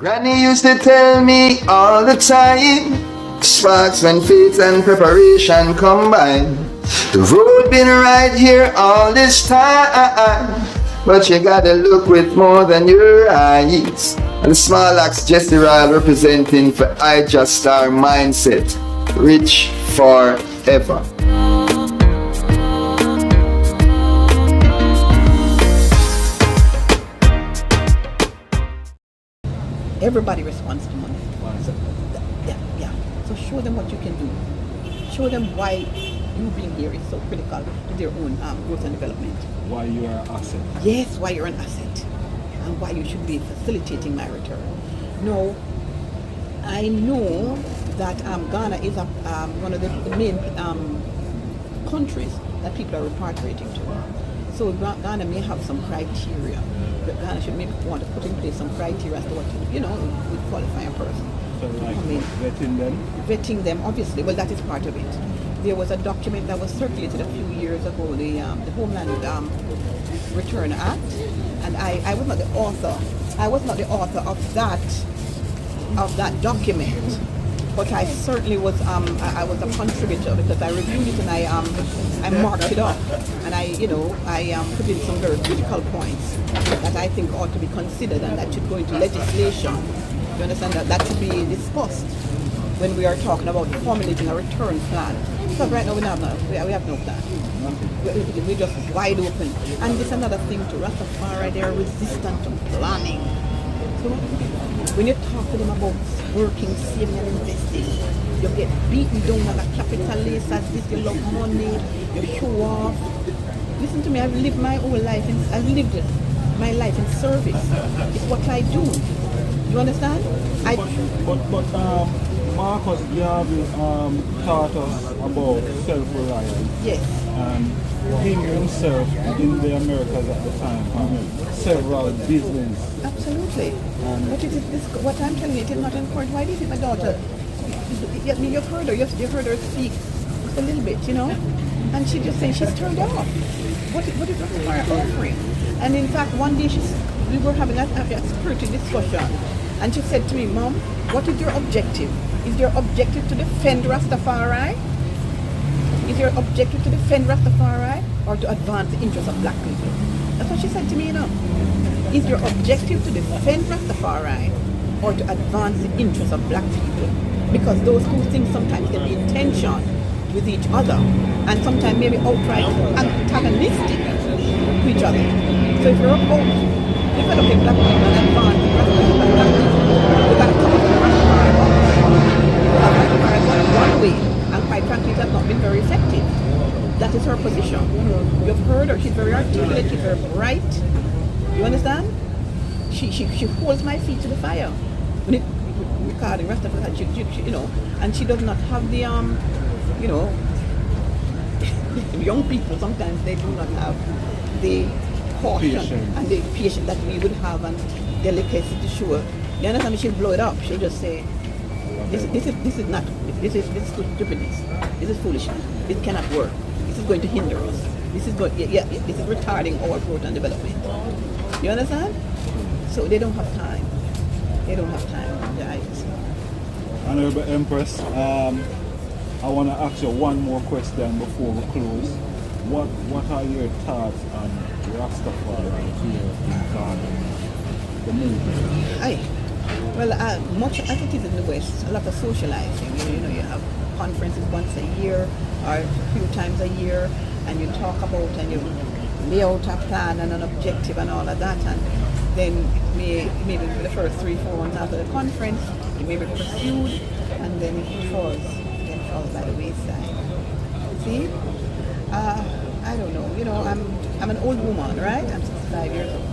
Granny used to tell me all the time, sparks when faith and preparation combine. The road been right here all this time, but you gotta look with more than your eyes. And small axe Jesse Ryle representing for IjahStars mindset, rich forever. Everybody responds to money. So, yeah. So show them what you can do. Show them why you being here is so critical to their own growth and development. Why you are an asset. Yes, why you're an asset. And why you should be facilitating my return. No, I know that Ghana is one of the main countries that people are repatriating to. So Ghana may have some criteria. Ghana should maybe want to put in place some criteria as to what would qualify a person. So like vetting them? Vetting them, obviously. Well, that is part of it. There was a document that was circulated a few years ago, the Homeland Return Act, and I was not the author. I was not the author of that document, but I certainly was. I was a contributor because I reviewed it and I marked it up, and I put in some very critical points that I think ought to be considered and that should go into legislation. You understand that should be discussed when we are talking about formulating a return plan. Because right now we have no plan. We're just wide open. And this is another thing to Rastafari, they are resistant to planning. So when you talk to them about working, saving and investing, you get beaten down as a capitalist, as this, you love money, you show off. Listen to me, I've lived my whole life, I've lived my life in service. It's what I do. You understand? But Marcus Garvey taught us about self-reliance. Yes. And he himself in the Americas at the time had several business. Absolutely. But what I'm telling you, it is not important. Why do you think my daughter? I mean, you've heard her speak just a little bit, and she just saying she's turned off. What is Rastafari offering? And in fact, one day we were having a spirited discussion, and she said to me, "Mom, what is your objective? Is your objective to defend Rastafari? Is your objective to defend Rastafari or to advance the interests of black people?" That's what she said to me, Is your objective to defend Rastafari or to advance the interests of black people? Because those two things sometimes can be in tension with each other and sometimes maybe outright antagonistic to each other. So if you're about developing black people and advancing Rastafari, you got to come up with Rastafari. Rastafari has gone one way, and quite frankly it has not been very effective. That is her position. You've heard her, she's very articulate, she's very bright. You understand? She holds my feet to the fire. When it regarding Rastafari, she and she does not have the young people sometimes they do not have the caution and the patience that we would have and delicacy to show. You understand? She'll blow it up. She'll just say, this is not. This is stupidness. This is foolishness. This cannot work. This is going to hinder us. This is this is retarding our growth and development. You understand? So they don't have time. They don't have time. Honorable Empress, I want to ask you one more question before we close. What are your thoughts on Rastafari here in Ghana? The movement? Well, much as it is in the West, a lot of socializing. You have conferences once a year or a few times a year, and you talk about and you lay out a plan and an objective and all of that, and then maybe for the first 3-4 months after the conference, it may be pursued, and then it falls by the wayside. See? I don't know. I'm an old woman, right? I'm 65 years old.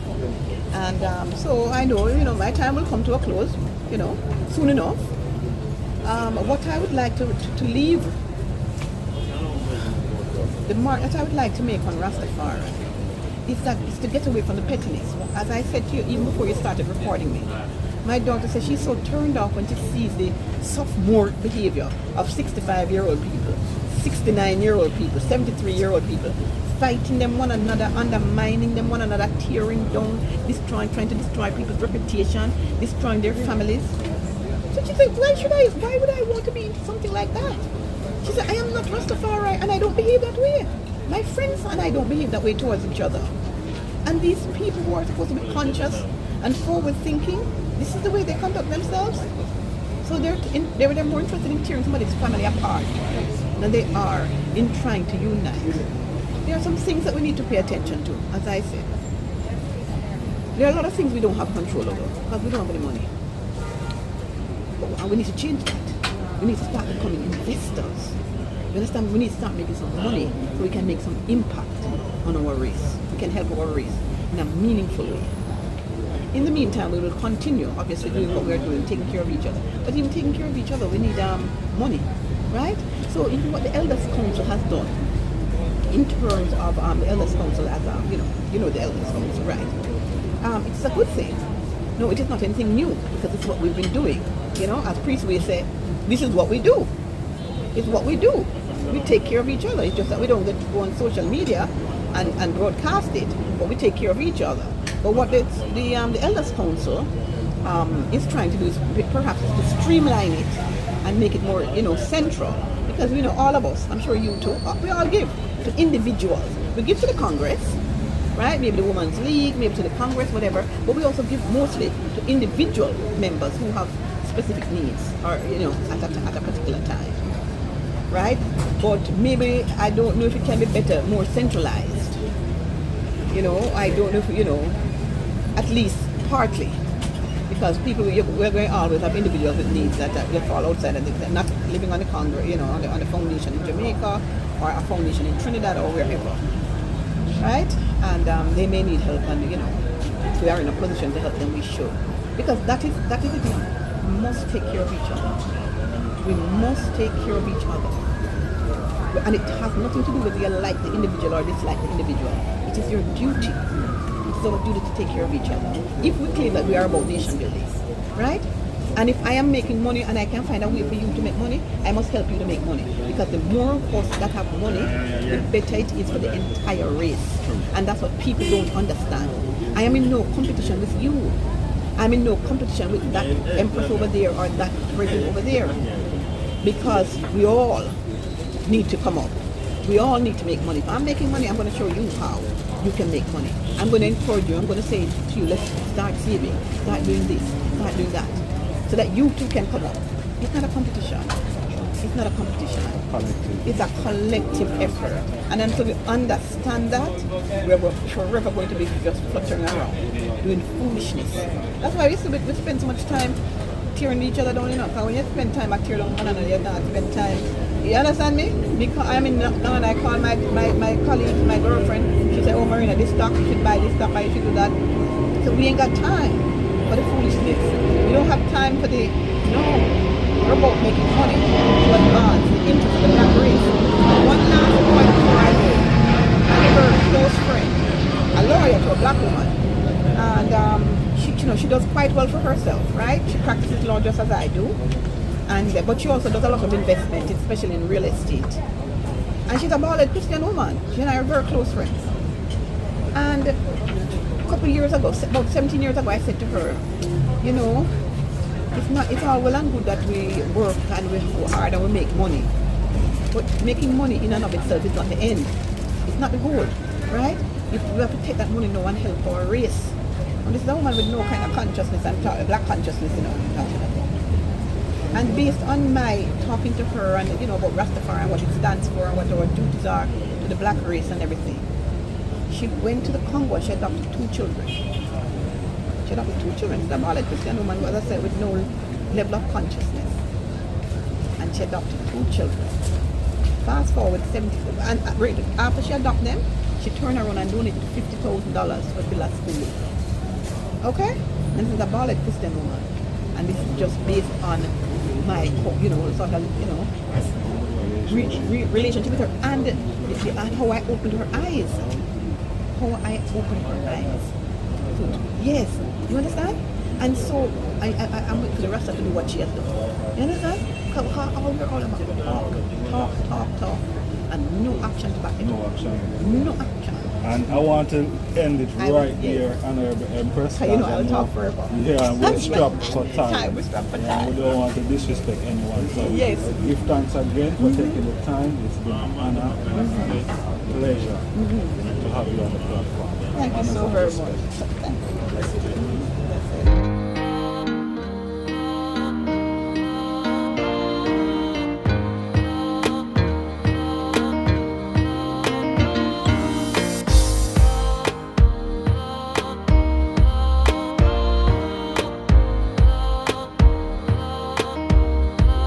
And so I know, my time will come to a close, soon enough. What I would like to leave, the mark that I would like to make on Rastafari is to get away from the pettiness. As I said to you, even before you started recording me, My daughter says she's so turned off when she sees the sophomore behavior of 65-year-old people, 69-year-old people, 73-year-old people, fighting them one another, undermining them one another, tearing down, destroying, trying to destroy people's reputation, destroying their families. So she said, why would I want to be into something like that? She said, I am not Rastafari and I don't behave that way. My friends and I don't behave that way towards each other. And these people who are supposed to be conscious and forward thinking, this is the way they conduct themselves. So they're more interested in tearing somebody's family apart than they are in trying to unite. There are some things that we need to pay attention to, as I said. There are a lot of things we don't have control over because we don't have any money. And we need to change that. We need to start becoming investors. You understand? We need to start making some money so we can make some impact on our race. We can help our race in a meaningful way. In the meantime, we will continue, obviously, doing what we're doing, taking care of each other. But even taking care of each other, we need money, right? So even what the Elders Council has done, in terms of the Elders Council as you know the Elders Council, right? It's a good thing. No, it is not anything new because it's what we've been doing. You know, as priests we say, this is what we do. It's what we do. We take care of each other. It's just that we don't get to go on social media and broadcast it, but we take care of each other. But what the Elders Council is trying to do is perhaps to streamline it and make it more, central. Because all of us, I'm sure you too, we all give to individuals. We give to the Congress, right? Maybe the Women's League, maybe to the Congress, whatever. But we also give mostly to individual members who have specific needs, or at a particular time, right? But maybe I don't know if it can be better, more centralized. I don't know if at least partly, because we're going to always have individuals with needs that will fall outside and they're not living on the Congress, on the foundation in Jamaica or a foundation in Trinidad or wherever, right? And they may need help, and if we are in a position to help them, we should, because that is it. We must take care of each other. We must take care of each other, and it has nothing to do with whether you like the individual or dislike the individual. It is your duty. It's our duty to take care of each other. If we claim that we are about nation building, right? And if I am making money and I can find a way for you to make money, I must help you to make money. Because the more of us that have money, the better it is for the entire race. And that's what people don't understand. I am in no competition with you. I'm in no competition with that Empress over there or that president over there. Because we all need to come up. We all need to make money. If I'm making money, I'm going to show you how you can make money. I'm going to encourage you. I'm going to say to you, let's start saving, start doing this, start doing that, so that you too can come up. It's not a competition. It's not a competition. It's a collective effort. And until we understand that, we're forever going to be just fluttering around, doing foolishness. That's why we spend so much time tearing each other down, because when you spend time at tearing down one another, you don't spend time. You understand me? Because I'm in Ghana, I call my colleague, my girlfriend, she said, oh Marina, this stock, you should buy this stock, or you should do that. So we ain't got time for the foolishness. We don't have time for we're about making money to advance the interest of the black race. And one last point before I go. I have a close friend, a lawyer to a black woman. And she does quite well for herself, right? She practices law just as I do. But she also does a lot of investment, especially in real estate. And she's a bald Christian woman. She and I are very close friends. And a couple of years ago, about 17 years ago, I said to her, it's all well and good that we work and we go hard and we make money. But making money in and of itself is not the end. It's not the goal, right? We have to take that money now and help our race. And this is a woman with no kind of consciousness, and black consciousness, And based on my talking to her and about Rastafari and what it stands for and what our duties are to the black race and everything, she went to the Congo and she adopted 2 children. She adopted 2 children. She's a bald Christian woman, as I said, with no level of consciousness. And she adopted 2 children. Fast forward 70, and after she adopted them, she turned around and donated $50,000 for Villa School. Okay? And this is a bald Christian woman. And this is just based on my, sort of, relationship with her and how I opened her eyes. How I opened her eyes. So, yes, you understand? And so I'm waiting for the rest of to do what she has done. You understand? How we're all about talk, and no action to back it No up. action. No action. And I want to end it I- right yes. here, Honorable Empress. You know, because I I'll talk forever. Yeah, and we're That's strapped right. for time. We're strapped for Yeah, time. we don't want to disrespect anyone. So Yes. give thanks again for taking the time. It's been an honor and a pleasure to have you on the platform. Thank you Honors so and very respect. much. Thank you. That's it.